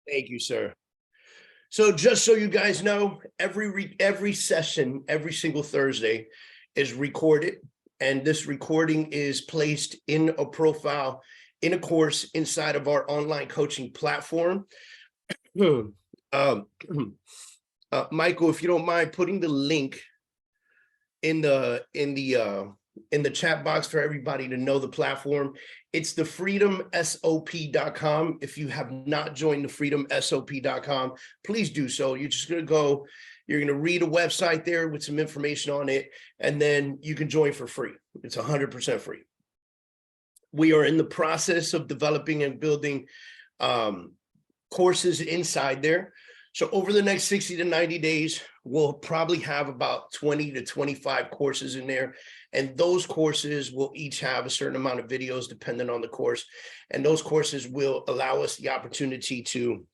Thank you, sir. So just so you guys know, every session, every single Thursday is recorded, and this recording is placed in a profile in a course inside of our online coaching platform. Michael, if you don't mind putting the link in the chat box for everybody to know the platform. It's the freedomsop.com. If you have not joined the freedomsop.com, please do so. You're just going to go, you're going to read a website there with some information on it, and then you can join for free. It's 100% free. We are in the process of developing and building courses inside there. So over the next 60 to 90 days, we'll probably have about 20 to 25 courses in there. And those courses will each have a certain amount of videos depending on the course. And those courses will allow us the opportunity to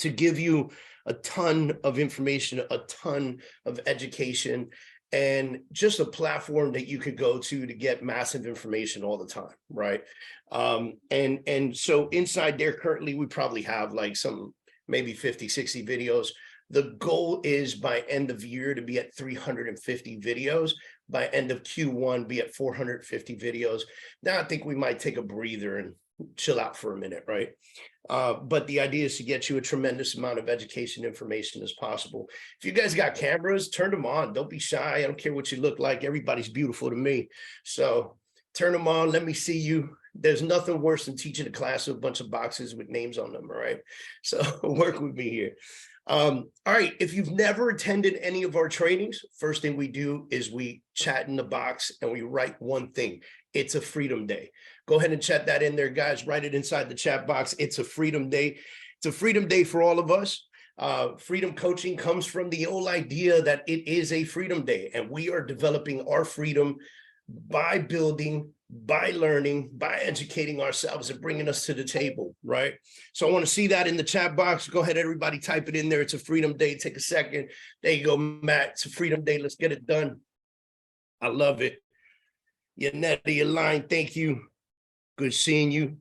give you a ton of information, a ton of education, and just a platform that you could go to get massive information all the time, right? And so inside there currently, we probably have like some maybe 50, 60 videos. The goal is by end of year to be at 350 videos. By end of Q1, be at 450 videos. Now I think we might take a breather and chill out for a minute, right? But the idea is to get you a tremendous amount of education information as possible. If you guys got cameras, turn them on. Don't be shy. I don't care what you look like. Everybody's beautiful to me. So turn them on. Let me see you. There's nothing worse than teaching a class with a bunch of boxes with names on them, all right? So work with me here. All right, if you've never attended any of our trainings, first thing we do is we chat in the box and we write one thing. It's a freedom day. Go ahead and chat that in there, guys. Write it inside the chat box. It's a freedom day. It's a freedom day for all of us. Freedom coaching comes from the old idea that it is a freedom day, and we are developing our freedom by building, by learning, by educating ourselves and bringing us to the table, right? So I want to see that in the chat box. Go ahead, everybody, type it in there. It's a freedom day. Take a second. There you go, Matt. It's a freedom day. Let's get it done. I love it. Yanetta, line, thank you. Good seeing you.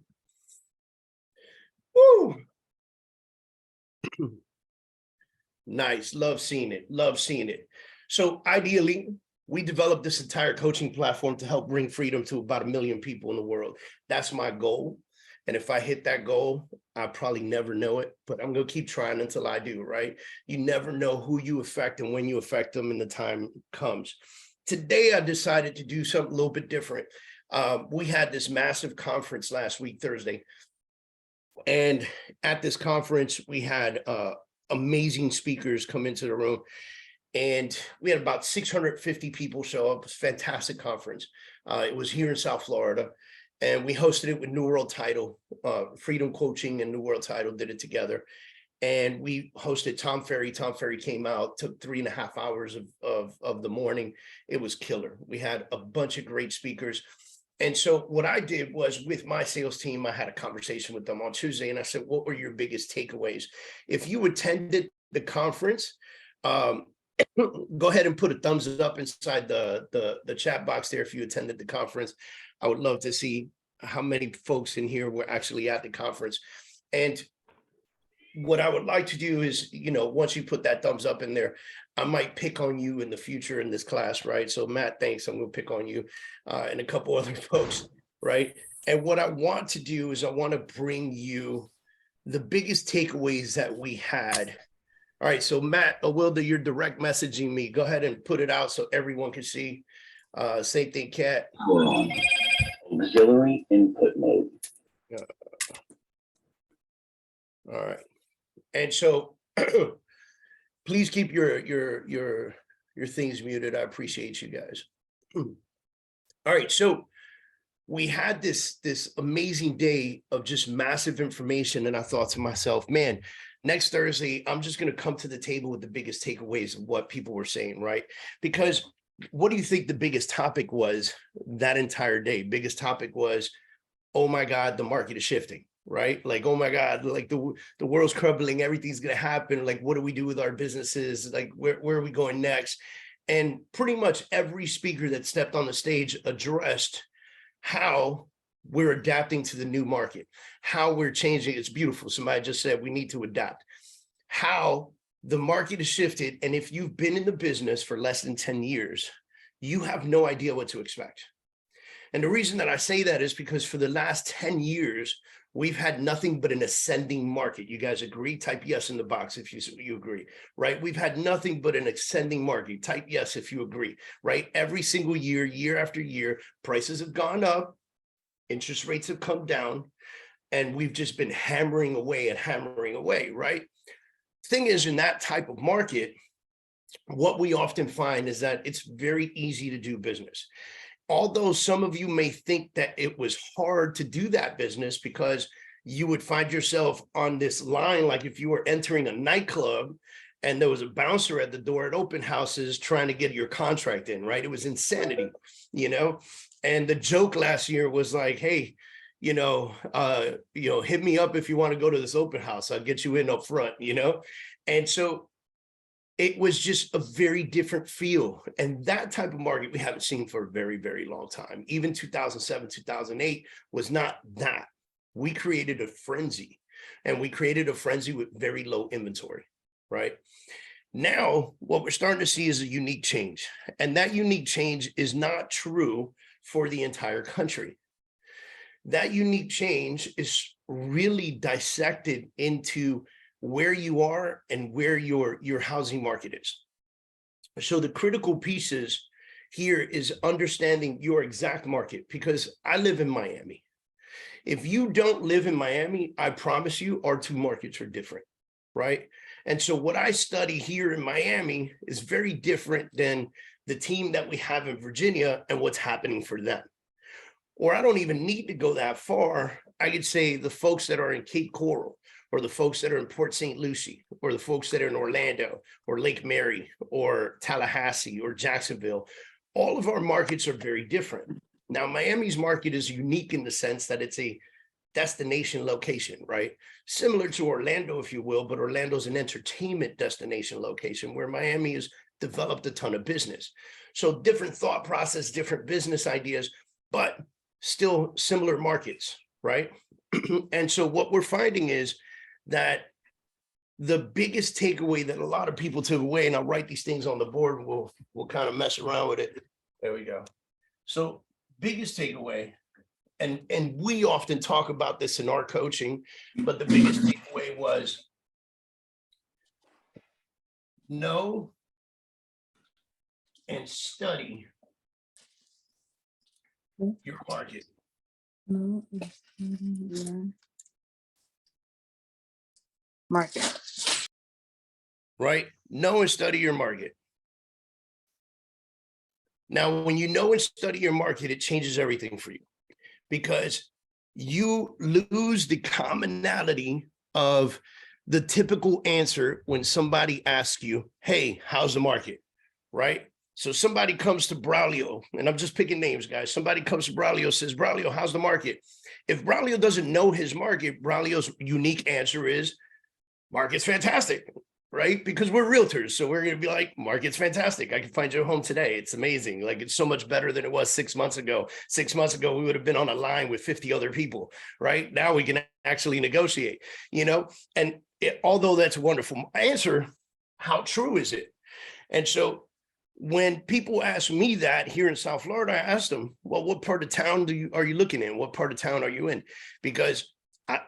Woo! Nice. Love seeing it. Love seeing it. So ideally, we developed this entire coaching platform to help bring freedom to about 1 million people in the world. That's my goal. And if I hit that goal, I probably never know it, but I'm going to keep trying until I do, right? You never know who you affect and when you affect them, and the time comes. Today, I decided to do something a little bit different. We had this massive conference last week, Thursday. And at this conference, we had amazing speakers come into the room. And we had about 650 people show up. It was a fantastic conference. It was here in South Florida. And we hosted it with New World Title. Freedom Coaching and New World Title did it together. And we hosted Tom Ferry. Tom Ferry came out, took 3.5 hours of the morning. It was killer. We had a bunch of great speakers. And so what I did was, with my sales team, I had a conversation with them on Tuesday. And I said, what were your biggest takeaways? If you attended the conference, go ahead and put a thumbs up inside the chat box there if you attended the conference. I would love to see how many folks in here were actually at the conference. And what I would like to do is, once you put that thumbs up in there, I might pick on you in the future in this class, right? So Matt, thanks. I'm going to pick on you and a couple other folks, right? And what I want to do is I want to bring you the biggest takeaways that we had. All right, so Matt, Wilda, you're direct messaging me. Go ahead and put it out so everyone can see. Same thing, Kat. Auxiliary input mode. All right, and so please keep your things muted. I appreciate you guys. All right, so we had this amazing day of just massive information, and I thought to myself, man, next Thursday, I'm just going to come to the table with the biggest takeaways of what people were saying, right? Because what do you think the biggest topic was that entire day? Biggest topic was, oh my God, the market is shifting, right? Like, oh my God, like the world's crumbling, everything's going to happen. Like, what do we do with our businesses? Like, where are we going next? And pretty much every speaker that stepped on the stage addressed how we're adapting to the new market, how we're changing. It's beautiful. Somebody just said we need to adapt. How the market has shifted. And if you've been in the business for less than 10 years, you have no idea what to expect. And the reason that I say that is because for the last 10 years, we've had nothing but an ascending market. You guys agree? Type yes in the box if you agree, right? We've had nothing but an ascending market. Type yes if you agree, right? Every single year, year after year, prices have gone up, interest rates have come down, and we've just been hammering away, right? Thing is, in that type of market, what we often find is that it's very easy to do business. Although some of you may think that it was hard to do that business because you would find yourself on this line, like if you were entering a nightclub and there was a bouncer at the door at open houses trying to get your contract in, right? It was insanity, you know? And the joke last year was like, hey, hit me up if you want to go to this open house, I'll get you in up front, you know? And so it was just a very different feel. And that type of market we haven't seen for a very, very long time. Even 2007, 2008 was not that. We created a frenzy, and we created a frenzy with very low inventory, right? Now, what we're starting to see is a unique change. And that unique change is not true for the entire country. That unique change is really dissected into where you are and where your housing market is. So the critical pieces here is understanding your exact market, because I live in Miami. If you don't live in Miami, I promise you our two markets are different, right? And so what I study here in Miami is very different than the team that we have in Virginia and what's happening for them. Or I don't even need to go that far. I could say the folks that are in Cape Coral, or the folks that are in Port St. Lucie, or the folks that are in Orlando, or Lake Mary, or Tallahassee, or Jacksonville. All of our markets are very different. Now, Miami's market is unique in the sense that it's a destination location, right? Similar to Orlando, if you will, but Orlando's an entertainment destination location where Miami has developed a ton of business. So different thought process, different business ideas, but still similar markets, right? And so what we're finding is that the biggest takeaway that a lot of people took away, and I'll write these things on the board and we'll kind of mess around with it. There we go. So biggest takeaway, and we often talk about this in our coaching, but the biggest takeaway was know and study your market. Market. Right? Know and study your market. Now, when you know and study your market, it changes everything for you, because you lose the commonality of the typical answer when somebody asks you, hey, how's the market? Right? So somebody comes to Braulio, and I'm just picking names, guys. Somebody comes to Braulio, says, Braulio, how's the market? If Braulio doesn't know his market, Braulio's unique answer is, market's fantastic, right? Because we're realtors. So we're going to be like, market's fantastic. I can find you a home today. It's amazing. Like, it's so much better than it was 6 months ago. 6 months ago, we would have been on a line with 50 other people, right? Now we can actually negotiate, you know? And although that's a wonderful answer, how true is it? And so when people ask me that here in South Florida, I ask them, well, what part of town are you looking in? What part of town are you in? Because I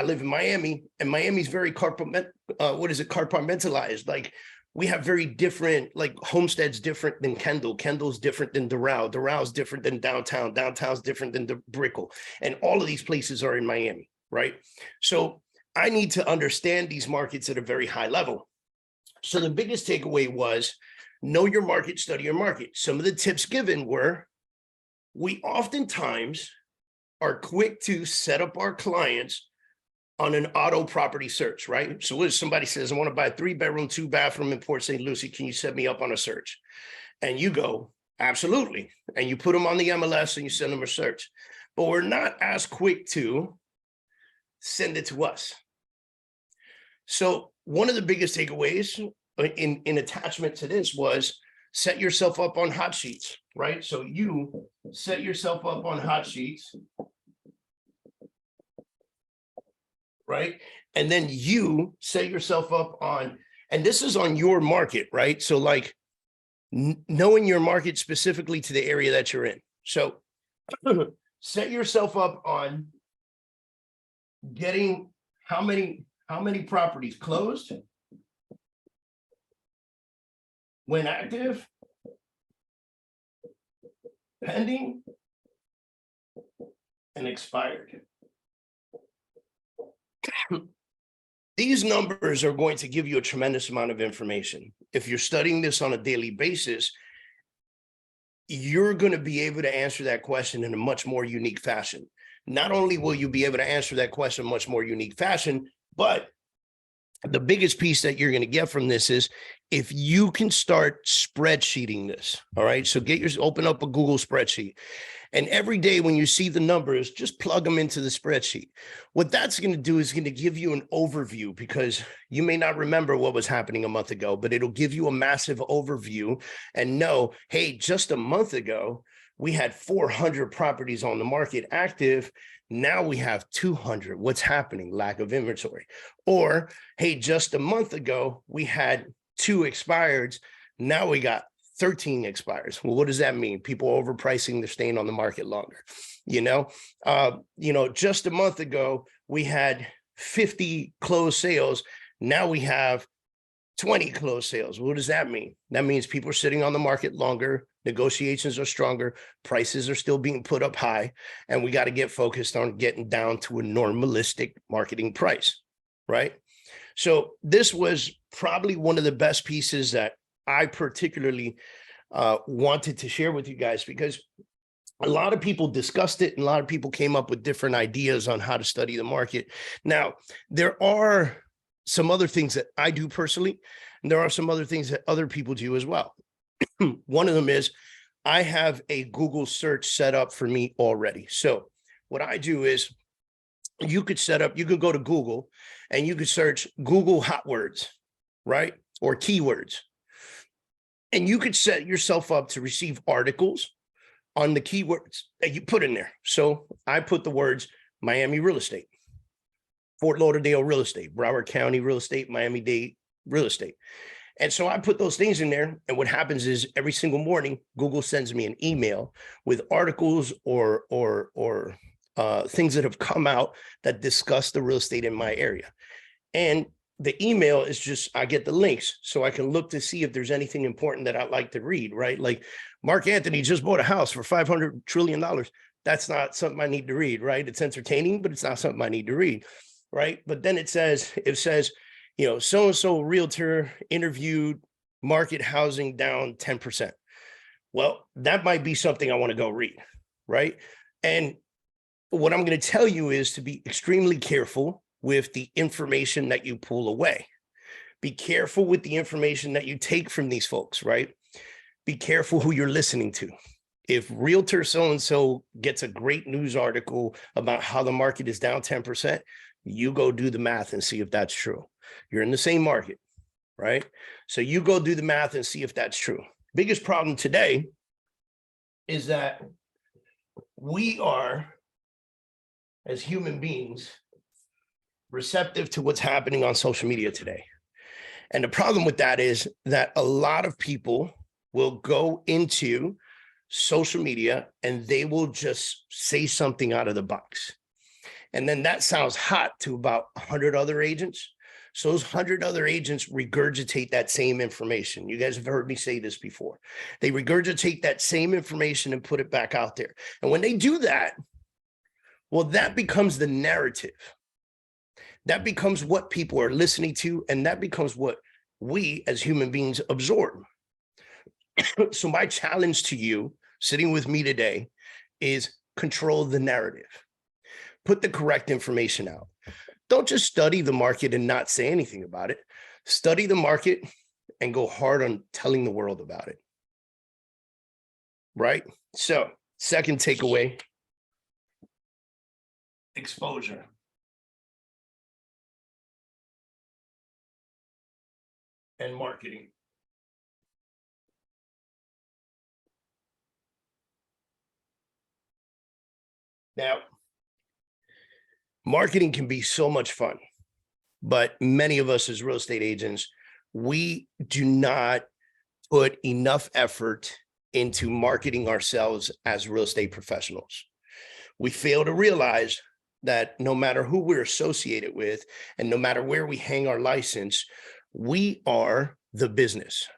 live in Miami, and Miami's very compartmentalized. Like, we have very different, like, Homestead's different than Kendall. Kendall's different than Doral. Doral's different than downtown. Downtown's different than Brickell. And all of these places are in Miami, right? So I need to understand these markets at a very high level. So the biggest takeaway was know your market, study your market. Some of the tips given were, we oftentimes are quick to set up our clients on an auto property search, right? So when somebody says, I want to buy a 3-bedroom, 2-bathroom in Port St. Lucie, can you set me up on a search? And you go, absolutely. And you put them on the MLS and you send them a search. But we're not as quick to send it to us. So one of the biggest takeaways in attachment to this was set yourself up on hot sheets, right? So you set yourself up on hot sheets, right? And then you set yourself up on, and this is on your market, right? So like knowing your market specifically to the area that you're in. So set yourself up on getting how many properties closed, when active, pending, and expired. These numbers are going to give you a tremendous amount of information. If you're studying this on a daily basis, you're going to be able to answer that question in a much more unique fashion. Not only will you be able to answer that question in a much more unique fashion, but the biggest piece that you're going to get from this is if you can start spreadsheeting this. All right. So open up a Google spreadsheet. And every day when you see the numbers, just plug them into the spreadsheet. What that's going to do is going to give you an overview, because you may not remember what was happening a month ago, but it'll give you a massive overview and know, hey, just a month ago, we had 400 properties on the market active. Now we have 200. What's happening? Lack of inventory. Or, hey, just a month ago, we had 2 expireds. Now we got 13 expires. Well, what does that mean? People are overpricing, they're staying on the market longer. Just a month ago, we had 50 closed sales. Now we have 20 closed sales. What does that mean? That means people are sitting on the market longer, negotiations are stronger, prices are still being put up high, and we got to get focused on getting down to a normalistic marketing price, right? So this was probably one of the best pieces that I particularly wanted to share with you guys, because a lot of people discussed it and a lot of people came up with different ideas on how to study the market. Now, there are some other things that I do personally, and there are some other things that other people do as well. One of them is I have a Google search set up for me already. So what I do is you could go to Google and you could search Google hot words, right? Or keywords. And you could set yourself up to receive articles on the keywords that you put in there. So I put the words Miami real estate, Fort Lauderdale real estate, Broward County real estate, Miami-Dade real estate. And so I put those things in there. And what happens is every single morning, Google sends me an email with articles or things that have come out that discuss the real estate in my area. And the email is just, I get the links so I can look to see if there's anything important that I'd like to read, right? Like Mark Anthony just bought a house for $500 trillion. That's not something I need to read, right? It's entertaining, but it's not something I need to read, right? But then it says, so-and-so realtor interviewed market housing down 10%. Well, that might be something I want to go read, right? And what I'm going to tell you is to be extremely careful with the information that you pull away. Be careful with the information that you take from these folks, right? Be careful who you're listening to. If realtor so-and-so gets a great news article about how the market is down 10%, you go do the math and see if that's true. You're in the same market, right? So you go do the math and see if that's true. Biggest problem today is that we are, as human beings, receptive to what's happening on social media today. And the problem with that is that a lot of people will go into social media and they will just say something out of the box. And then that sounds hot to about 100 other agents. So those 100 other agents regurgitate that same information. You guys have heard me say this before. They regurgitate that same information and put it back out there. And when they do that, well, that becomes the narrative. That becomes what people are listening to, and that becomes what we as human beings absorb. So my challenge to you sitting with me today is control the narrative. Put the correct information out. Don't just study the market and not say anything about it. Study the market and go hard on telling the world about it. Right? So, second takeaway, exposure. And marketing. Now, Marketing can be so much fun, but many of us as real estate agents, we do not put enough effort into marketing ourselves as real estate professionals. We fail to realize that no matter who we're associated with and no matter where we hang our license, we are the business,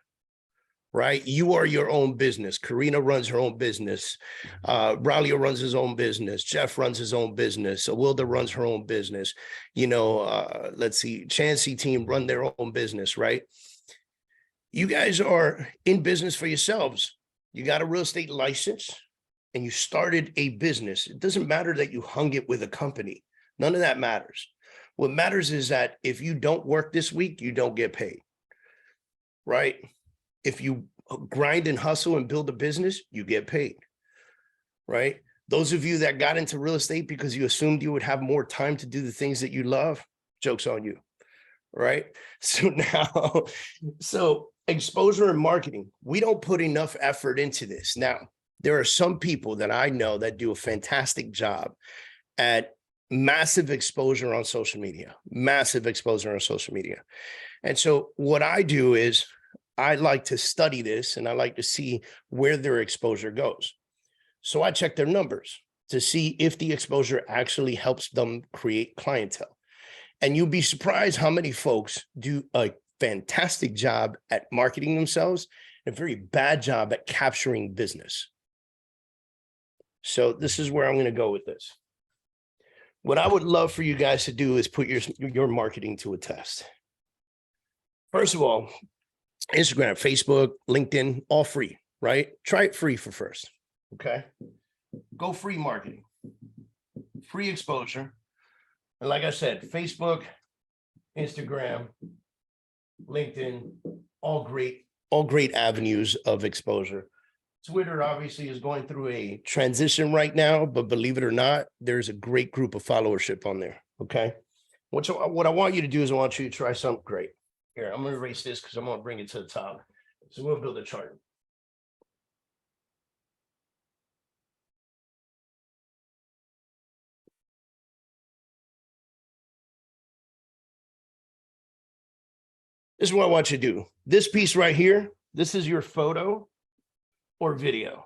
right? You are your own business. Karina runs her own business. Braulio runs his own business. Jeff runs his own business. Awilda runs her own business. You know, let's see, Chancey team run their own business, right? You guys are in business for yourselves. You got a real estate license and you started a business. It doesn't matter that you hung it with a company. None of that matters. What matters is that if you don't work this week, you don't get paid, right? If you grind and hustle and build a business, you get paid, right? Those of you that got into real estate because you assumed you would have more time to do the things that you love, joke's on you, right? So exposure and marketing, we don't put enough effort into this. Now, there are some people that I know that do a fantastic job at massive exposure on social media, And so what I do is I like to study this and I like to see where their exposure goes. So I check their numbers to see if the exposure actually helps them create clientele. And you'll be surprised how many folks do a fantastic job at marketing themselves and a very bad job at capturing business. So this is where I'm going to go with this. What I would love for you guys to do is put your marketing to a test. First of all, Instagram, Facebook, LinkedIn, all free, right? Try it free for first, okay? Go free marketing, free exposure. And like I said, Facebook, Instagram, LinkedIn, all great avenues of exposure. Twitter obviously is going through a transition right now, but believe it or not, there's a great group of followership on there, okay? What I want you to do is I want you to try something great. Here, I'm going to erase this because I'm going to bring it to the top. So we'll build a chart. This is what I want you to do. This piece right here, this is your photo or video.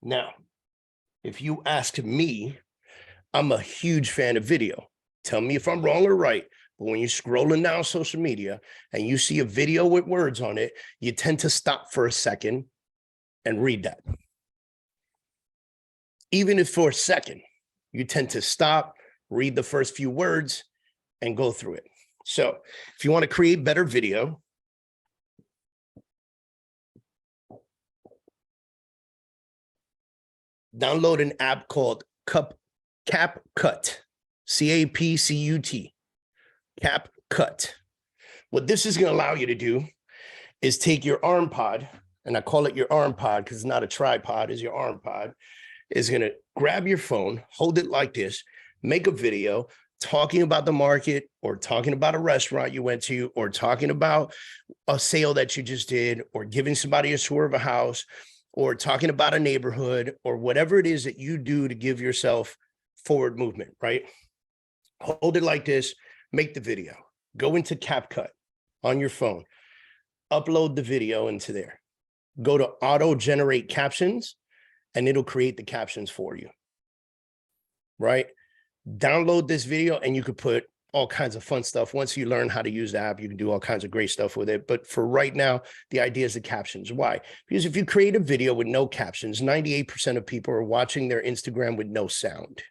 Now, if you ask me, I'm a huge fan of video. Tell me if I'm wrong or right. But when you're scrolling down social media and you see a video with words on it, you tend to stop for a second and read that. Even if for a second, you tend to stop, read the first few words, and go through it. So if you want to create better video, download an app called CapCut, C-A-P-C-U-T, CapCut. What this is going to allow you to do is take your arm pod, and I call it your arm pod because it's not a tripod, it's your arm pod, is going to grab your phone, hold it like this, make a video talking about the market or talking about a restaurant you went to or talking about a sale that you just did or giving somebody a tour of a house or talking about a neighborhood or whatever it is that you do to give yourself forward movement, right? Hold it like this, make the video, go into CapCut on your phone, upload the video into there, go to auto generate captions and it'll create the captions for you, right? Download this video and you could put all kinds of fun stuff. Once you learn how to use the app, you can do all kinds of great stuff with it. But for right now, the idea is the captions. Why? Because if you create a video with no captions, 98% of people are watching their Instagram with no sound.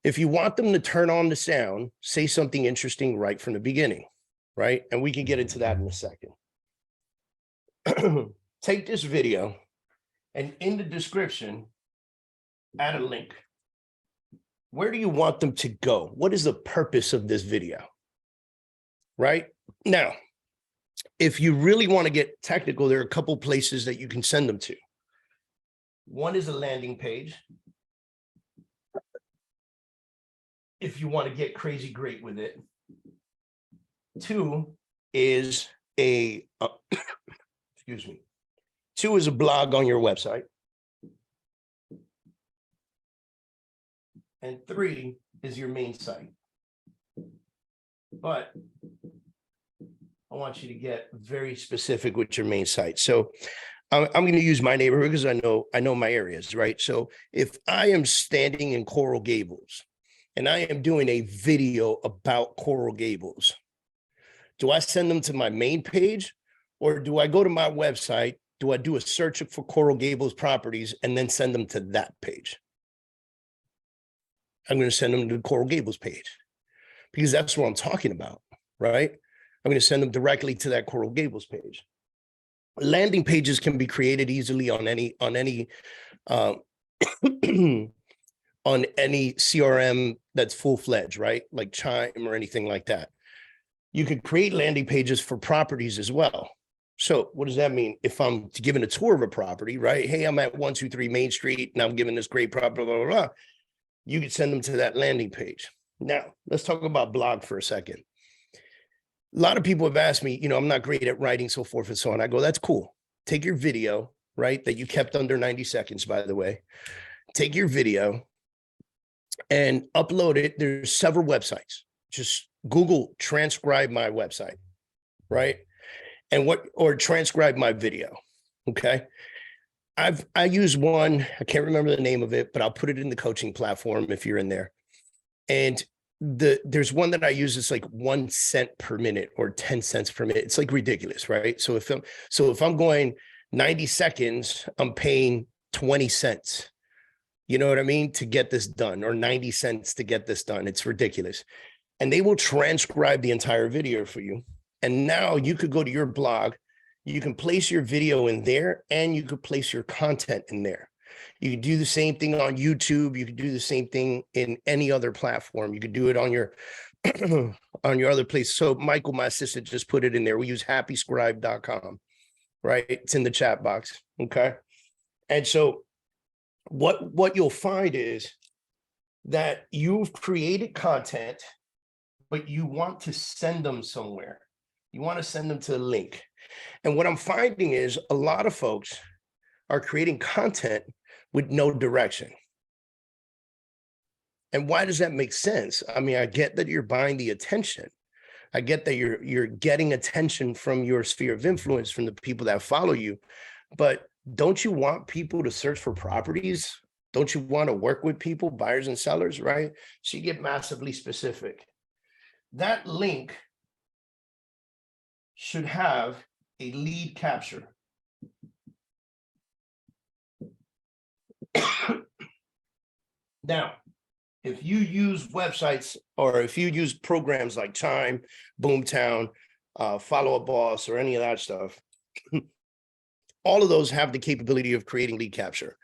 If you want them to turn on the sound, say something interesting right from the beginning, right? And we can get into that in a second. Take this video and in the description, add a link. Where do you want them to go? What is the purpose of this video? Right? Now, if you really want to get technical, there are a couple places that you can send them to. One is a landing page. If you want to get crazy great with it. Two is a, excuse me. Two is a blog on your website. and 3 is your main site. But I want you to get very specific with your main site. So I'm going to use my neighborhood because I know my areas, right? So if I am standing in Coral Gables and I am doing a video about Coral Gables, do I send them to my main page, or do I go to my website? Do I do a search for Coral Gables properties and then send them to that page? I'm going to send them to the Coral Gables page because that's what I'm talking about, right? I'm going to send them directly to that Coral Gables page. Landing pages can be created easily on any on any CRM that's full-fledged, right? Like Chime or anything like that. You could create landing pages for properties as well. So what does that mean? If I'm giving a tour of a property, right? Hey, I'm at 123 Main Street and I'm giving this great property, blah, blah, blah. You could send them to that landing page. Now, let's talk about blog for a second. A lot of people have asked me, I'm not great at writing, so forth and so on. I go, that's cool. Take your video, right? That you kept under 90 seconds, by the way. Take your video and upload it. There's several websites. Just Google transcribe my website, right? Or transcribe my video. Okay. I use one, I can't remember the name of it, but I'll put it in the coaching platform if you're in there. And there's one that I use. It's like 1 cent per minute or 10 cents per minute. It's like ridiculous, right? So if I'm going 90 seconds, I'm paying 20 cents. You know what I mean? To get this done, or 90 cents to get this done. It's ridiculous. And they will transcribe the entire video for you. And now you could go to your blog, you can place your video in there, and you could place your content in there. You could do the same thing on YouTube. You could do the same thing in any other platform. You could do it on your on your other place. So Michael, my assistant, just put it in there. We use happyscribe.com, right? It's in the chat box. Okay. And so what you'll find is that you've created content, but you want to send them somewhere. You want to send them to a link. And what I'm finding is a lot of folks are creating content with no direction. And why does that make sense? I mean, I get that you're buying the attention. I get that you're getting attention from your sphere of influence, from the people that follow you. But don't you want people to search for properties? Don't you want to work with people, buyers and sellers, right? So you get massively specific. That link should have a lead capture. Now, if you use websites, or if you use programs like Chime, Boomtown, Follow Up Boss, or any of that stuff, all of those have the capability of creating lead capture.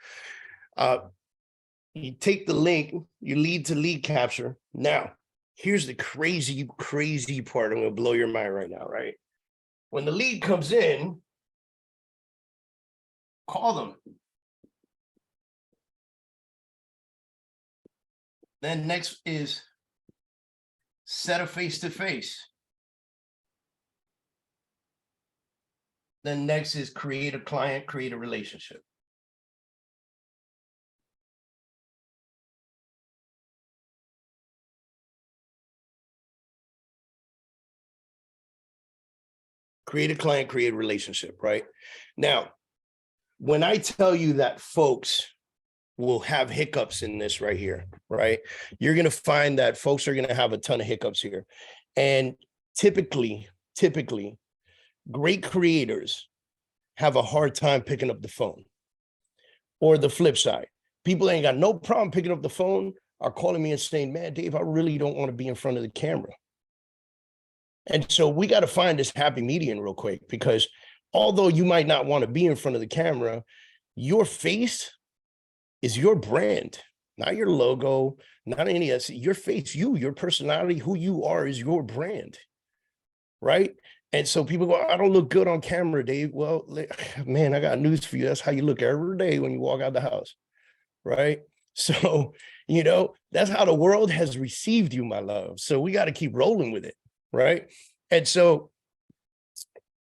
You take the link, you lead to lead capture. Now, here's the crazy part. I'm going to blow your mind right now, right? When the lead comes in, call them. Then next is set a face-to-face. Then next is create a client, create a relationship. Create a client, create a relationship, right? Now, when I tell you that folks will have hiccups in this right here, right? You're going to find that folks are going to have a ton of hiccups here. And typically, great creators have a hard time picking up the phone. Or the flip side, people ain't got no problem picking up the phone, are calling me and saying, man, Dave, I really don't want to be in front of the camera. And so we got to find this happy median real quick, because although you might not want to be in front of the camera, your face is your brand, not your logo, not any of that. Your face, your personality, who you are is your brand, right? And so people go, I don't look good on camera, Dave. Well, man, I got news for you. That's how you look every day when you walk out the house, right? So, that's how the world has received you, my love. So we got to keep rolling with it, right? And so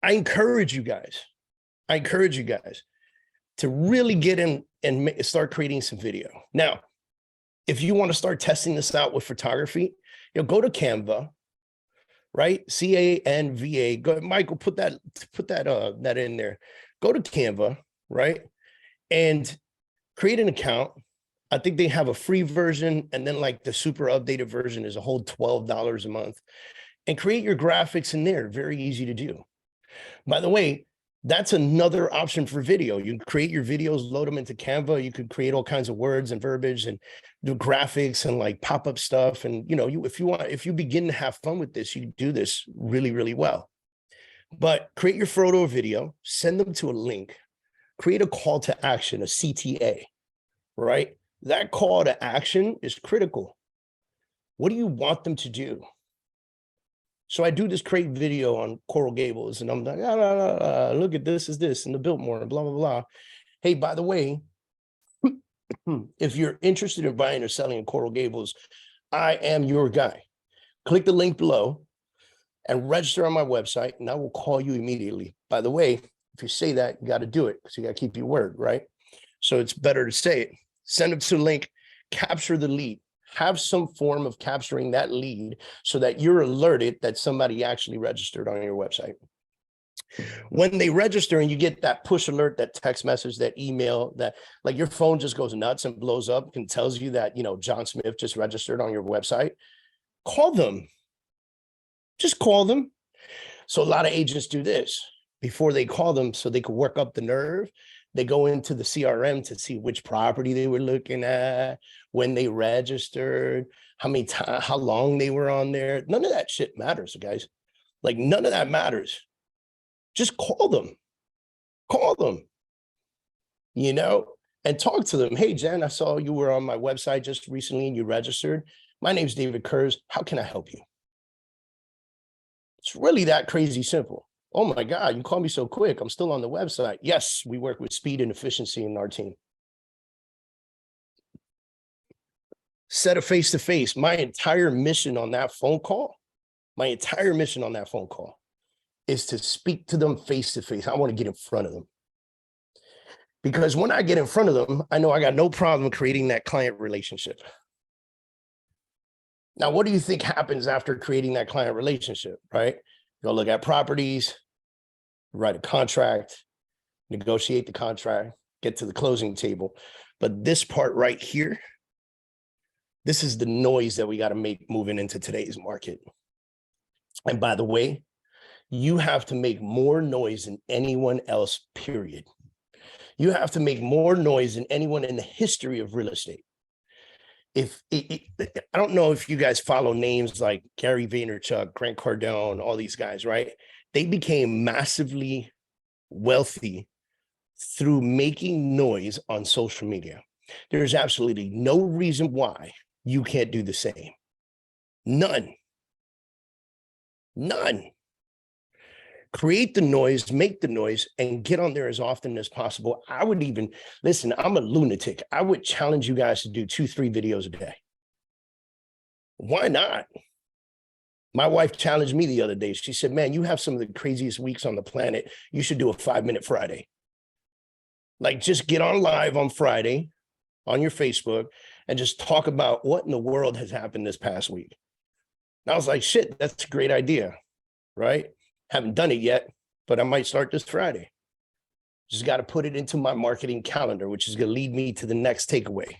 I encourage you guys to really get in and start creating some video. Now, if you want to start testing this out with photography, go to Canva, right? Canva. Go, Michael, put that that in there. Go to Canva, right? And create an account. I think they have a free version, and then like the super updated version is a whole $12 a month. And create your graphics in there. Very easy to do. By the way, that's another option for video. You can create your videos, load them into Canva. You could create all kinds of words and verbiage and do graphics and like pop-up stuff. And if you begin to have fun with this, you do this really, really well. But create your photo or video, send them to a link, create a call to action, a CTA, right? That call to action is critical. What do you want them to do? So I do this great video on Coral Gables, and I'm like, look at this, is this, and the Biltmore, and blah, blah, blah. Hey, by the way, if you're interested in buying or selling in Coral Gables, I am your guy. Click the link below and register on my website, and I will call you immediately. By the way, if you say that, you got to do it because you got to keep your word, right? So it's better to say it. Send them to the link, capture the lead. Have some form of capturing that lead so that you're alerted that somebody actually registered on your website. When they register and you get that push alert, that text message, that email, that like your phone just goes nuts and blows up and tells you that, John Smith just registered on your website, call them. Just call them. So a lot of agents do this before they call them so they can work up the nerve. They go into the CRM to see which property they were looking at, when they registered, how long they were on there. None of that shit matters, guys. Like none of that matters. Just call them. Call them, and talk to them. Hey, Jen, I saw you were on my website just recently and you registered. My name's David Kurz. How can I help you? It's really that crazy simple. Oh my God, you called me so quick. I'm still on the website. Yes, we work with speed and efficiency in our team. Set a face-to-face. My entire mission on that phone call is to speak to them face-to-face. I want to get in front of them. Because when I get in front of them, I know I got no problem creating that client relationship. Now, what do you think happens after creating that client relationship, right? Go look at properties, write a contract, negotiate the contract, get to the closing table. But this part right here, this is the noise that we got to make moving into today's market. And by the way, you have to make more noise than anyone else, period. You have to make more noise than anyone in the history of real estate. I don't know if you guys follow names like Gary Vaynerchuk, Grant Cardone, all these guys, right? They became massively wealthy through making noise on social media. There's absolutely no reason why you can't do the same. None. Create the noise, make the noise, and get on there as often as possible. I would even, listen, I'm a lunatic. I would challenge you guys to do 2-3 videos a day. Why not? My wife challenged me the other day. She said, man, you have some of the craziest weeks on the planet. You should do a 5-minute Friday. Like just get on live on Friday on your Facebook and just talk about what in the world has happened this past week. And I was like, shit, that's a great idea, right? Haven't done it yet, but I might start this Friday. Just got to put it into my marketing calendar, which is going to lead me to the next takeaway.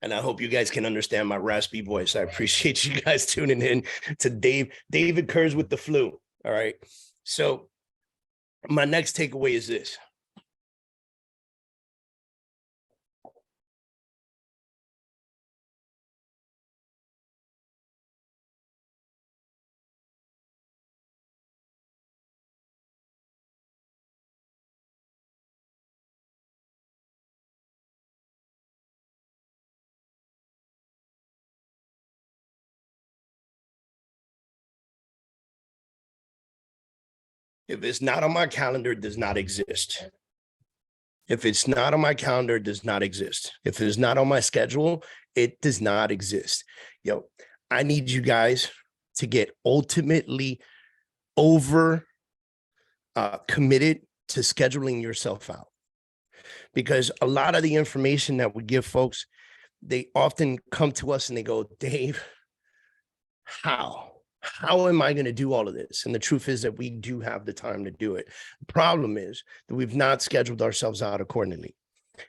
And I hope you guys can understand my raspy voice. I appreciate you guys tuning in to David Kurz with the flu. All right. So my next takeaway is this. If it's not on my calendar, it does not exist. If it's not on my calendar, it does not exist. If it's not on my schedule, it does not exist. I need you guys to get ultimately over committed to scheduling yourself out, because a lot of the information that we give folks, they often come to us and they go, Dave, how am I going to do all of this? And the truth is that we do have the time to do it. The problem is that we've not scheduled ourselves out accordingly.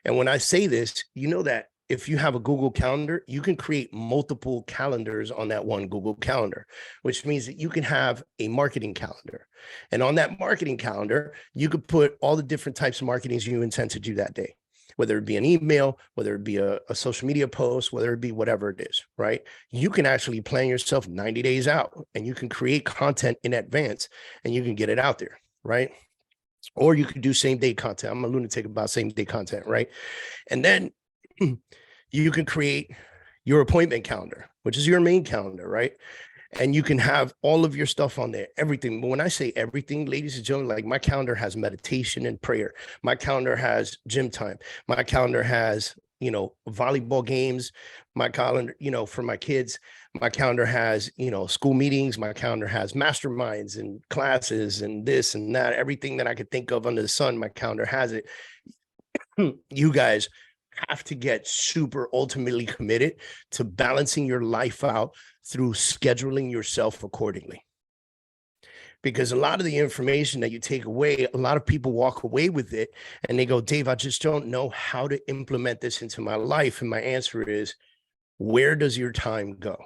And when I say this, you know that if you have a Google Calendar, you can create multiple calendars on that one Google Calendar, which means that you can have a marketing calendar. And on that marketing calendar, you could put all the different types of marketings you intend to do that day, whether it be an email, whether it be a social media post, whether it be whatever it is, right? You can actually plan yourself 90 days out, and you can create content in advance and you can get it out there, right? Or you could do same day content. I'm a lunatic about same day content, right? And then you can create your appointment calendar, which is your main calendar, right? And you can have all of your stuff on there, everything. But when I say everything, ladies and gentlemen, like my calendar has meditation and prayer. My calendar has gym time. My calendar has, volleyball games. My calendar, for my kids, my calendar has, school meetings. My calendar has masterminds and classes and this and that. Everything that I could think of under the sun, my calendar has it. You guys have to get super ultimately committed to balancing your life out through scheduling yourself accordingly. Because a lot of the information that you take away, a lot of people walk away with it and they go, Dave, I just don't know how to implement this into my life. And my answer is, where does your time go?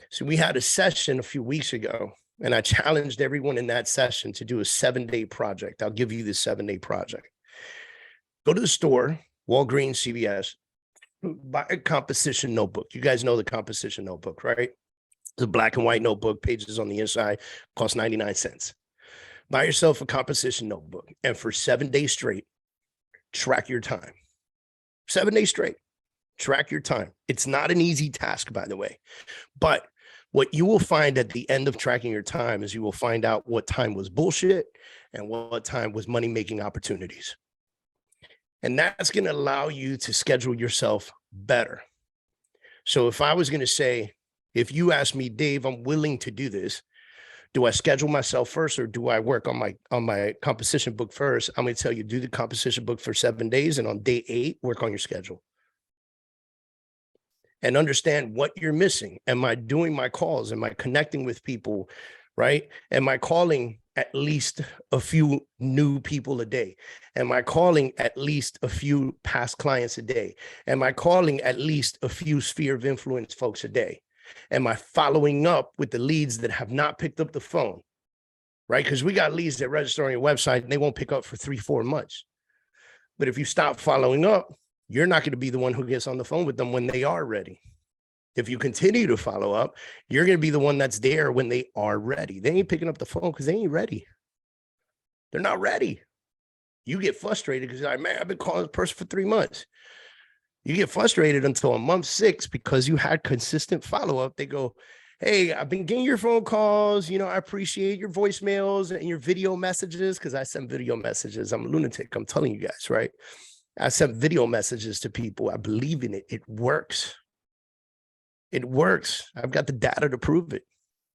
So we had a session a few weeks ago, and I challenged everyone in that session to do a 7-day project. I'll give you the 7-day project. Go to the store, Walgreens, CVS, buy a composition notebook. You guys know the composition notebook, right? It's a black and white notebook, pages on the inside, costs 99 cents. Buy yourself a composition notebook, and for 7 days straight, track your time. 7 days straight, track your time. It's not an easy task, by the way, but what you will find at the end of tracking your time is you will find out what time was bullshit and what time was money-making opportunities. And that's going to allow you to schedule yourself better. So if I was going to say, if you ask me, Dave, I'm willing to do this, do I schedule myself first or do I work on my composition book first? I'm going to tell you, do the composition book for 7 days, and on day 8, work on your schedule. And understand what you're missing. Am I doing my calls? Am I connecting with people, right? Am I calling at least a few new people a day? Am I calling at least a few past clients a day? Am I calling at least a few sphere of influence folks a day? Am I following up with the leads that have not picked up the phone, right? Because we got leads that register on your website and they won't pick up for 3-4 months. But if you stop following up, you're not going to be the one who gets on the phone with them when they are ready. If you continue to follow up, you're going to be the one that's there when they are ready. They ain't picking up the phone because they ain't ready. They're not ready. You get frustrated because you're like, man, I've been calling this person for 3 months. You get frustrated until on month 6 because you had consistent follow-up. They go, hey, I've been getting your phone calls. I appreciate your voicemails and your video messages, because I send video messages. I'm a lunatic. I'm telling you guys, right? I sent video messages to people. I believe in it. It works. It works. I've got the data to prove it,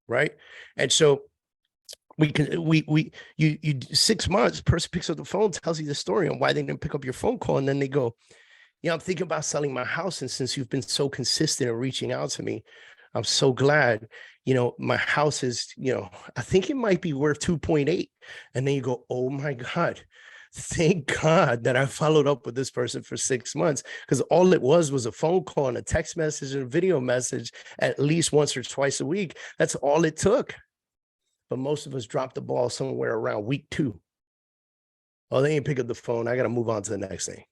right? And so you 6 months, person picks up the phone, tells you the story on why they didn't pick up your phone call, and then they go, I'm thinking about selling my house, and since you've been so consistent in reaching out to me, I'm so glad. My house is, I think it might be worth 2.8. And then you go, oh my God, thank God that I followed up with this person for 6 months, because all it was a phone call and a text message and a video message at least once or twice a week. That's all it took. But most of us dropped the ball somewhere around week 2. Oh, they ain't pick up the phone. I got to move on to the next thing.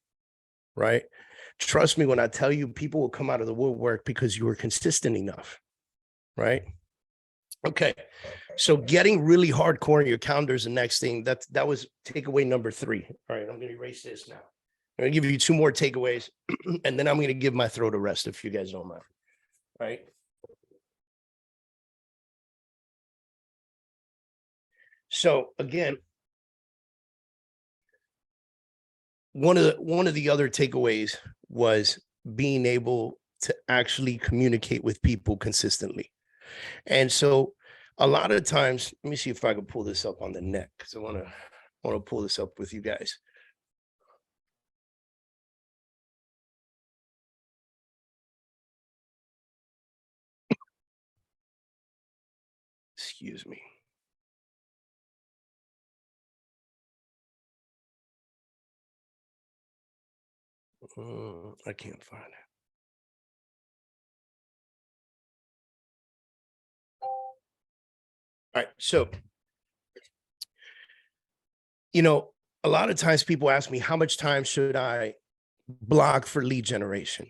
Right? Trust me when I tell you, people will come out of the woodwork because you were consistent enough. Right? Okay. So getting really hardcore in your calendar is the next thing. That was takeaway number 3. All right. I'm going to erase this now. I'm going to give you 2 more takeaways, and then I'm going to give my throat a rest if you guys don't mind. Right? So again, one of the other takeaways was being able to actually communicate with people consistently. And so a lot of times, let me see if I can pull this up on the neck, because I want to pull this up with you guys. Excuse me. I can't find it. All right. So, you know, a lot of times people ask me, how much time should I block for lead generation?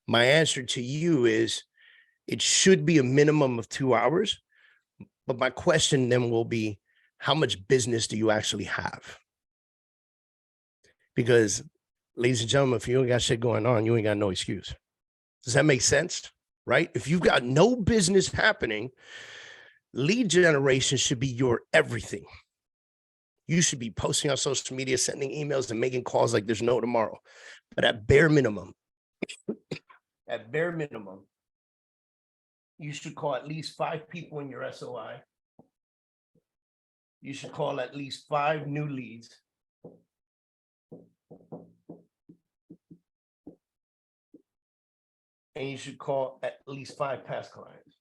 My answer to you is it should be a minimum of 2 hours. But my question then will be, how much business do you actually have? Because, ladies and gentlemen, if you ain't got shit going on, you ain't got no excuse. Does that make sense? Right? If you've got no business happening, lead generation should be your everything. You should be posting on social media, sending emails, and making calls like there's no tomorrow. But at bare minimum, you should call at least 5 people in your SOI. You should call at least 5 new leads. And you should call at least 5 past clients.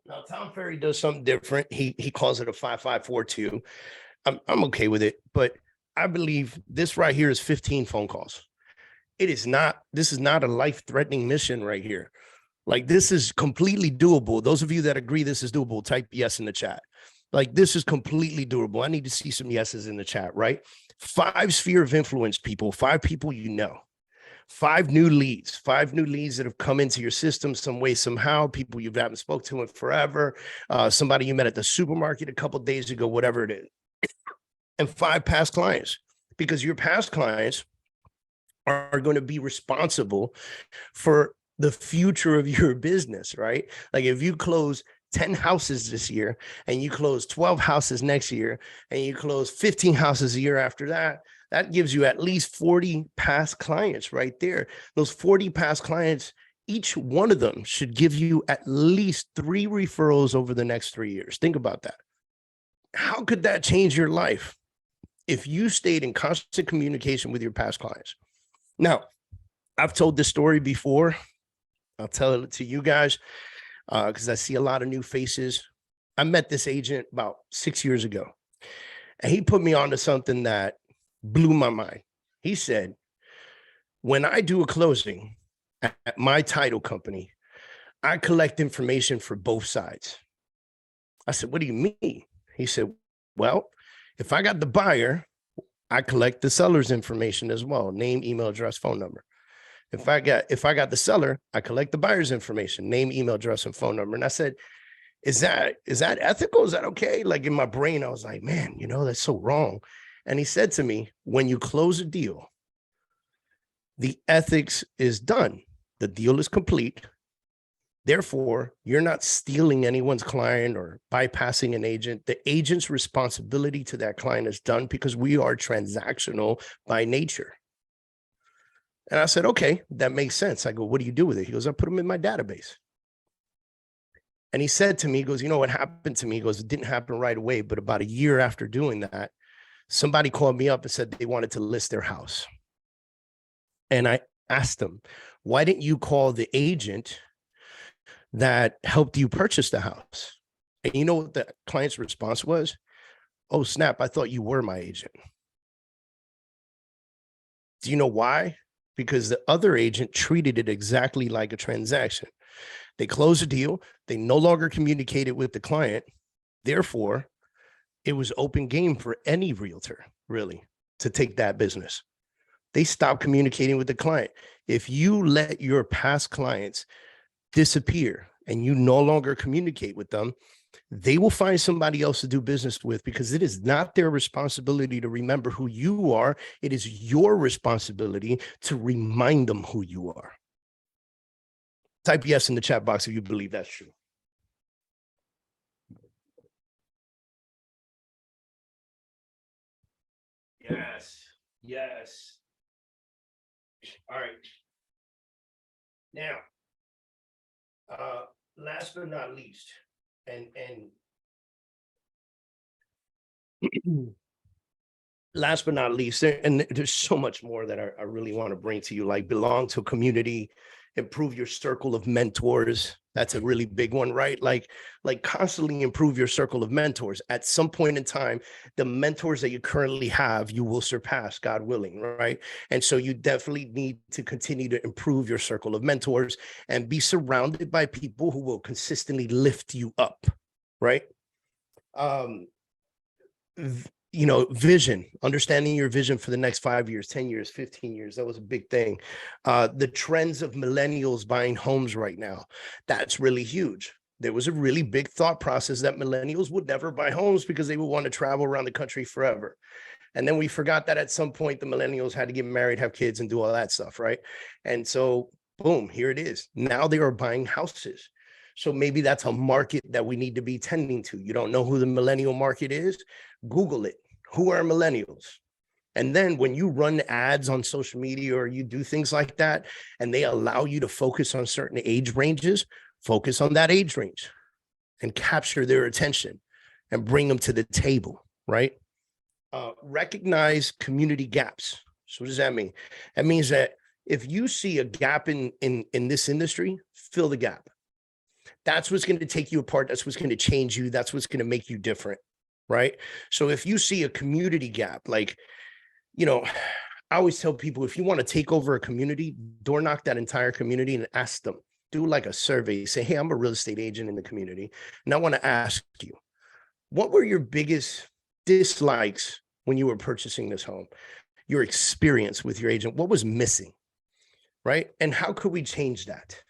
Now, Tom Ferry does something different. He calls it a 5542. I'm okay with it, but I believe this right here is 15 phone calls. This is not a life-threatening mission right here. Like, this is completely doable. Those of you that agree this is doable, type yes in the chat. Like, this is completely doable. I need to see some yeses in the chat, right? 5 sphere of influence people, 5 people you know. 5 new leads that have come into your system some way, somehow, people you haven't spoke to in forever, somebody you met at the supermarket a couple of days ago, whatever it is. And 5 past clients, because your past clients are going to be responsible for the future of your business, right? Like, if you close 10 houses this year and you close 12 houses next year and you close 15 houses a year after that, that gives you at least 40 past clients right there. Those 40 past clients, each one of them should give you at least 3 referrals over the next 3 years. Think about that. How could that change your life if you stayed in constant communication with your past clients? Now, I've told this story before. I'll tell it to you guys because I see a lot of new faces. I met this agent about 6 years ago, and he put me onto something that blew my mind. He said, when I do a closing at my title company, I collect information for both sides. I said, what do you mean? He said, well, if I got the buyer, I collect the seller's information as well, name, email address, phone number. If I got the seller, I collect the buyer's information, name, email address, and phone number. And I said, is that ethical? Is that okay? Like, in my brain, I was like, man, that's so wrong. And he said to me, when you close a deal, the ethics is done. The deal is complete. Therefore, you're not stealing anyone's client or bypassing an agent. The agent's responsibility to that client is done because we are transactional by nature. And I said, okay, that makes sense. I go, what do you do with it? He goes, I put them in my database. And he said to me, he goes, you know what happened to me? He goes, it didn't happen right away, but about a year after doing that, somebody called me up and said they wanted to list their house. And I asked them, why didn't you call the agent that helped you purchase the house? And you know what the client's response was? Oh, snap, I thought you were my agent. Do you know why? Because the other agent treated it exactly like a transaction. They closed a deal. They no longer communicated with the client. Therefore, it was open game for any realtor, really, to take that business. They stopped communicating with the client. If you let your past clients disappear and you no longer communicate with them, they will find somebody else to do business with, because it is not their responsibility to remember who you are. It is your responsibility to remind them who you are. Type yes in the chat box if you believe that's true. Yes. All right. Now, last but not least, and last but not least, and there's so much more that I really want to bring to you, like belong to a community, improve your circle of mentors. That's a really big one, right? Like constantly improve your circle of mentors. At some point in time, the mentors that you currently have, you will surpass, God willing, right? And so you definitely need to continue to improve your circle of mentors and be surrounded by people who will consistently lift you up, right? Vision, understanding your vision for the next 5 years, 10 years, 15 years. That was a big thing. The trends of millennials buying homes right now, that's really huge. There was a really big thought process that millennials would never buy homes because they would want to travel around the country forever. And then we forgot that at some point, the millennials had to get married, have kids, and do all that stuff, right? And so, boom, here it is. Now they are buying houses. So maybe that's a market that we need to be tending to. You don't know who the millennial market is? Google it. Who are millennials? And then when you run ads on social media or you do things like that, and they allow you to focus on certain age ranges, focus on that age range and capture their attention and bring them to the table, right? Recognize community gaps. So what does that mean? That means that if you see a gap in this industry, fill the gap. That's what's going to take you apart. That's what's going to change you. That's what's going to make you different, right? So if you see a community gap, like, I always tell people, if you want to take over a community, door knock that entire community and ask them, do like a survey, say, hey, I'm a real estate agent in the community. And I want to ask you, what were your biggest dislikes when you were purchasing this home? Your experience with your agent, what was missing, right? And how could we change that?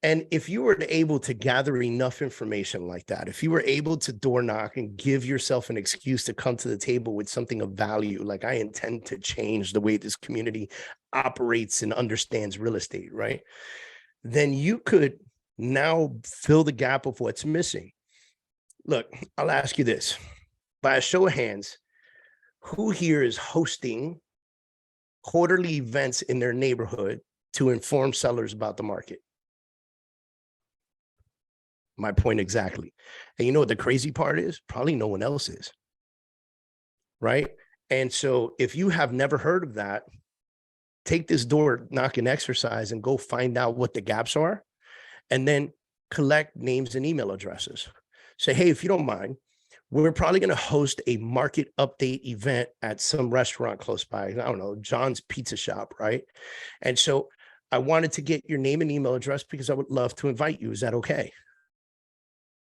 And if you were able to gather enough information like that, if you were able to door knock and give yourself an excuse to come to the table with something of value, like I intend to change the way this community operates and understands real estate, right? Then you could now fill the gap of what's missing. Look, I'll ask you this. By a show of hands, who here is hosting quarterly events in their neighborhood to inform sellers about the market? My point exactly. And you know what the crazy part is? Probably no one else is, right? And so if you have never heard of that, take this door knocking exercise and go find out what the gaps are, and then collect names and email addresses. Say, hey, if you don't mind, we're probably going to host a market update event at some restaurant close by. I don't know, John's Pizza Shop, right? And so I wanted to get your name and email address because I would love to invite you. Is that okay?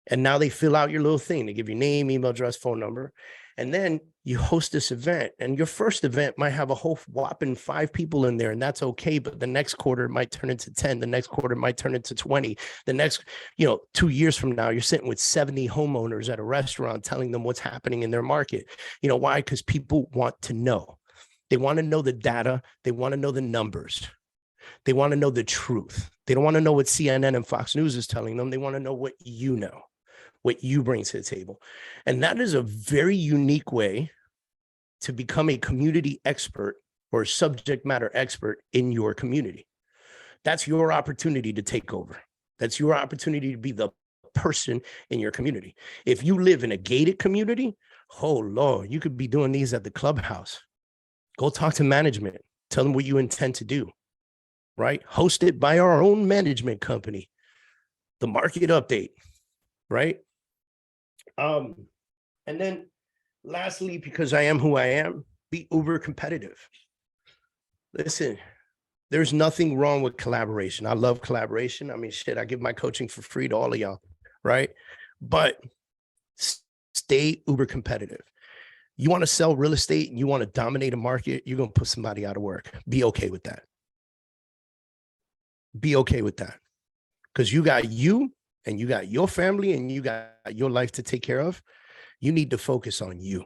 And now they fill out your little thing. They give you name, email address, phone number. And then you host this event. And your first event might have a whole whopping 5 people in there. And that's okay. But the next quarter might turn into 10. The next quarter might turn into 20. The next, 2 years from now, you're sitting with 70 homeowners at a restaurant telling them what's happening in their market. You know why? Because people want to know. They want to know the data. They want to know the numbers. They want to know the truth. They don't want to know what CNN and Fox News is telling them. They want to know what you know, what you bring to the table. And that is a very unique way to become a community expert or subject matter expert in your community. That's your opportunity to take over. That's your opportunity to be the person in your community. If you live in a gated community, oh Lord, you could be doing these at the clubhouse. Go talk to management. Tell them what you intend to do, right? Hosted by our own management company, the market update, right? And then lastly, because I am who I am, be uber competitive. Listen, there's nothing wrong with collaboration. I love collaboration. I mean, shit, I give my coaching for free to all of y'all, right? But stay uber competitive. You want to sell real estate and you want to dominate a market, you're going to put somebody out of work. Be okay with that. Be okay with that. Because you got you and you got your family and you got your life to take care of. You need to focus on you.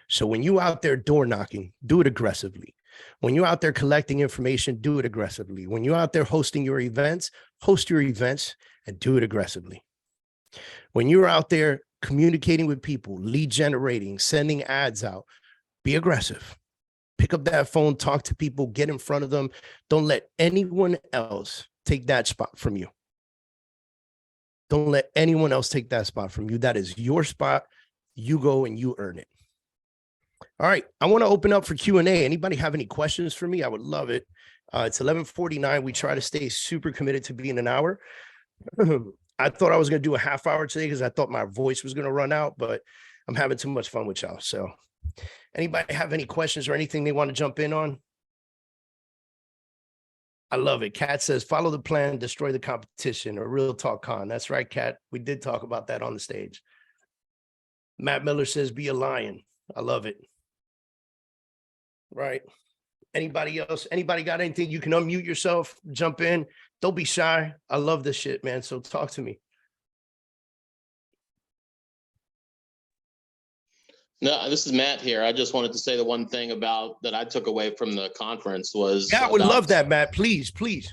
So when you out there door knocking, do it aggressively. When you're out there collecting information, do it aggressively. When you're out there hosting your events, host your events and do it aggressively. When you're out there communicating with people, lead generating, sending ads out, Be aggressive. Pick up that phone, talk to people, get in front of them. Don't let anyone else take that spot from you. Don't let anyone else take that spot from you. That is your spot. You go and you earn it. All right. I want to open up for Q&A. Anybody have any questions for me? I would love it. It's 11:49. We try to stay super committed to being an hour. I thought I was going to do a half hour today because I thought my voice was going to run out, but I'm having too much fun with y'all. So anybody have any questions or anything they want to jump in on? I love it. Kat says, follow the plan, destroy the competition, or real talk con. That's right, Kat. We did talk about that on the stage. Matt Miller says, be a lion. I love it. Right. Anybody else? Anybody got anything? You can unmute yourself, jump in. Don't be shy. I love this shit, man. So talk to me. No, this is Matt here. I just wanted to say the one thing about that I took away from the conference was. Yeah, I would love that, Matt. Please, please.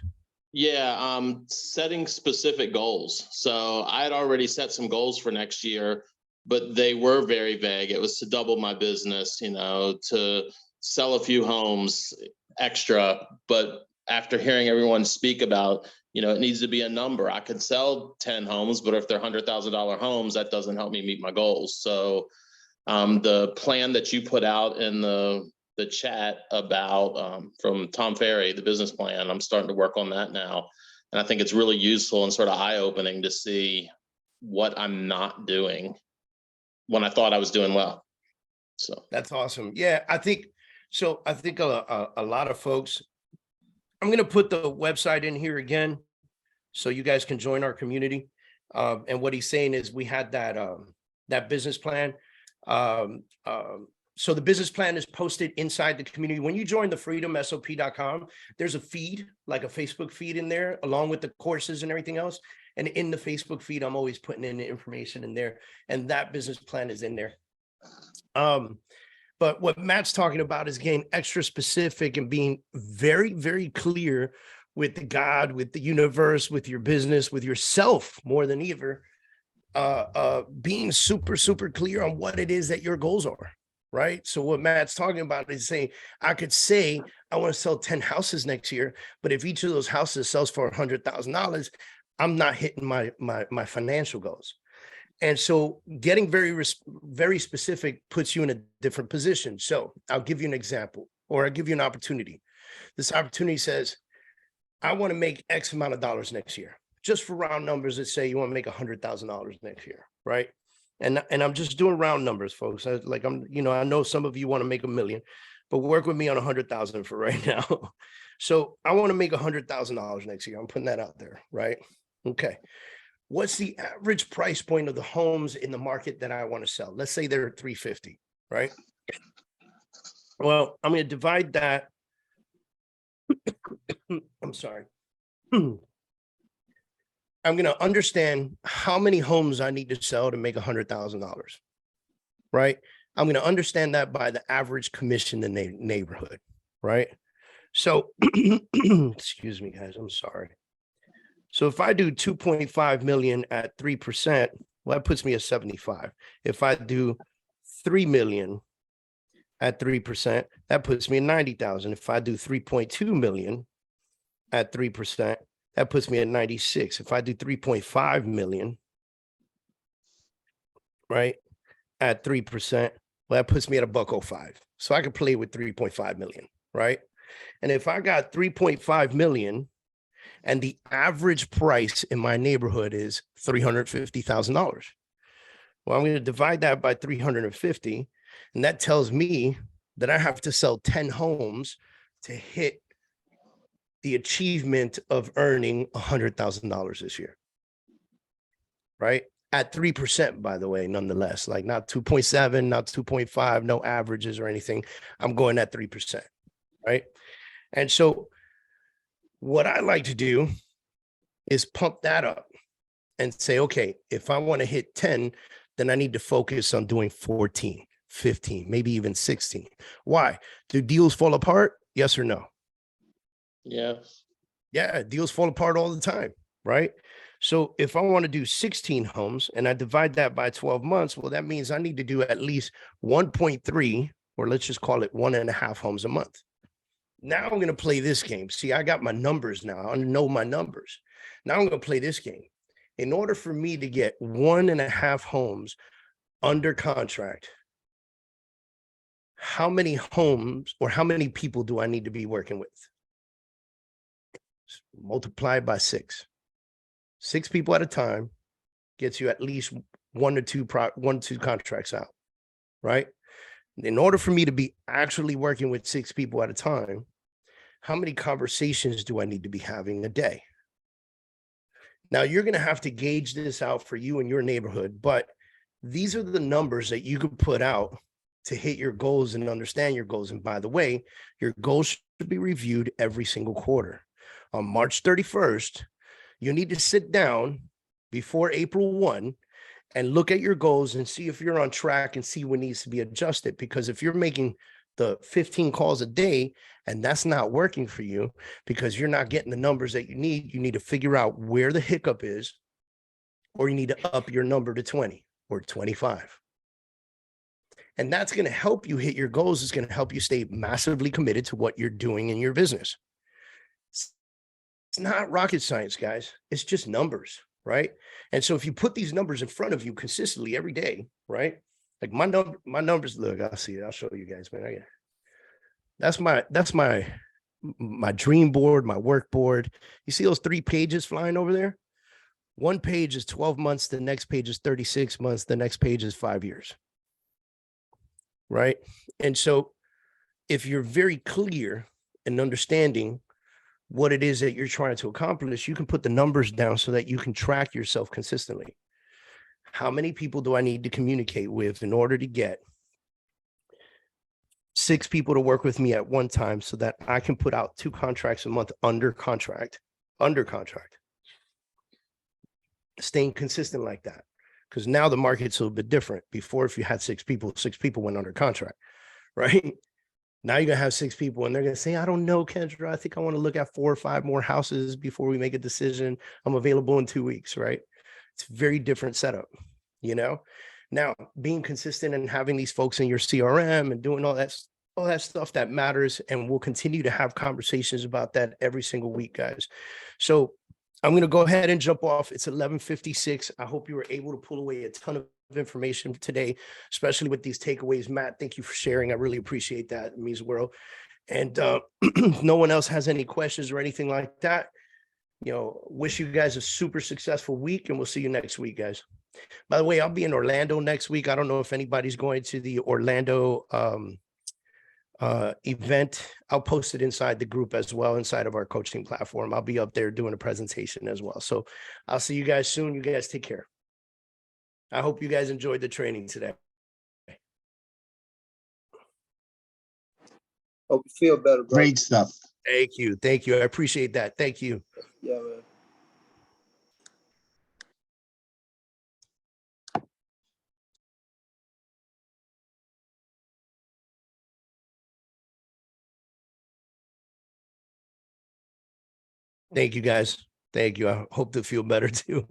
Yeah, setting specific goals. So I had already set some goals for next year, but they were very vague. It was to double my business, you know, to sell a few homes extra. But after hearing everyone speak about, you know, it needs to be a number. I could sell 10 homes, but if they're $100,000 homes, that doesn't help me meet my goals. So the plan that you put out in the chat about from Tom Ferry, the business plan, I'm starting to work on that now. And I think it's really useful and sort of eye-opening to see what I'm not doing when I thought I was doing well. So that's awesome. Yeah, I think so. I think a lot of folks, I'm going to put the website in here again so you guys can join our community. And what he's saying is we had that business plan. So the business plan is posted inside the community. When you join the freedomsop.com, there's a feed, like a Facebook feed in there, along with the courses and everything else. And in the Facebook feed, I'm always putting in the information in there, and that business plan is in there. But what Matt's talking about is getting extra specific and being very, very clear with the God, with the universe, with your business, with yourself more than ever. Being super, super clear on what it is that your goals are, right? So what Matt's talking about is saying, I could say, I want to sell 10 houses next year, but if each of those houses sells for $100,000, I'm not hitting my financial goals. And so getting very specific puts you in a different position. So I'll give you an example, or I'll give you an opportunity. This opportunity says, I want to make X amount of dollars next year. Just for round numbers, let's say you want to make $100,000 next year, right? And I'm just doing round numbers, folks. I know some of you want to make $1 million, but work with me on 100,000 for right now. So I want to make $100,000 next year. I'm putting that out there, right? Okay. What's the average price point of the homes in the market that I want to sell? Let's say they're 350, right? Well, I'm going to divide that. I'm sorry. I'm going to understand how many homes I need to sell to make $100,000, right? I'm going to understand that by the average commission in the neighborhood, right? So, excuse me, guys, I'm sorry. So if I do 2.5 million at 3%, well, that puts me at 75. If I do 3 million at 3%, that puts me at 90,000. If I do 3.2 million at 3%, that puts me at 96. If I do 3.5 million, right, at 3%, well, that puts me at $1.05. So I can play with 3.5 million, right? And if I got 3.5 million and the average price in my neighborhood is $350,000, well, I'm going to divide that by 350, and that tells me that I have to sell 10 homes to hit the achievement of earning $100,000 this year, right? At 3%, by the way, nonetheless, like not 2.7, not 2.5, no averages or anything. I'm going at 3%, right? And so what I like to do is pump that up and say, okay, if I want to hit 10, then I need to focus on doing 14, 15, maybe even 16. Why? Do deals fall apart? Yes or no? yeah. Yeah, deals fall apart all the time, right? So if I want to do 16 homes and I divide that by 12 months, well, that means I need to do at least 1.3 or let's just call it 1.5 homes a month. Now I'm going to play this game. See, I got my numbers now. I know my numbers. Now I'm going to play this game. In order for me to get 1.5 homes under contract, how many homes or how many people do I need to be working with? Multiply by 6. 6 people at a time gets you at least 1 to 2 contracts out, right? In order for me to be actually working with 6 people at a time, how many conversations do I need to be having a day? Now, you're going to have to gauge this out for you and your neighborhood, but these are the numbers that you could put out to hit your goals and understand your goals. And by the way, your goals should be reviewed every single quarter. On March 31st, you need to sit down before April 1 and look at your goals and see if you're on track and see what needs to be adjusted. Because if you're making the 15 calls a day and that's not working for you because you're not getting the numbers that you need to figure out where the hiccup is, or you need to up your number to 20 or 25. And that's going to help you hit your goals. It's going to help you stay massively committed to what you're doing in your business. It's not rocket science, guys. It's just numbers, right? And so if you put these numbers in front of you consistently every day, right? Like my numbers, look, I'll see it. I'll show you guys, man. That's my dream board, my work board. You see those 3 pages flying over there? One page is 12 months. The next page is 36 months. The next page is 5 years. Right. And so if you're very clear in understanding what it is that you're trying to accomplish, you can put the numbers down so that you can track yourself consistently. How many people do I need to communicate with in order to get 6 people to work with me at one time so that I can put out 2 contracts a month under contract, staying consistent like that. Because now the market's a little bit different. Before, if you had 6 people went under contract, right? Now you're going to have 6 people and they're going to say, I don't know, Kendra, I think I want to look at 4 or 5 more houses before we make a decision. I'm available in 2 weeks, right? It's a very different setup, you know? Now, being consistent and having these folks in your CRM and doing all that stuff that matters, and we'll continue to have conversations about that every single week, guys. So I'm going to go ahead and jump off. It's 11:56. I hope you were able to pull away a ton of information today, especially with these takeaways. Matt, thank you for sharing. I really appreciate that. It means the world. And if no one else has any questions or anything like that, you know, wish you guys a super successful week, and we'll see you next week, guys. By the way, I'll be in Orlando next week. I don't know if anybody's going to the Orlando event. I'll post it inside the group as well, inside of our coaching platform. I'll be up there doing a presentation as well. So I'll see you guys soon. You guys take care. I hope you guys enjoyed the training today. Hope you feel better, bro. Great stuff. Thank you. Thank you. I appreciate that. Thank you. Yeah, man. Thank you, guys. Thank you. I hope to feel better too.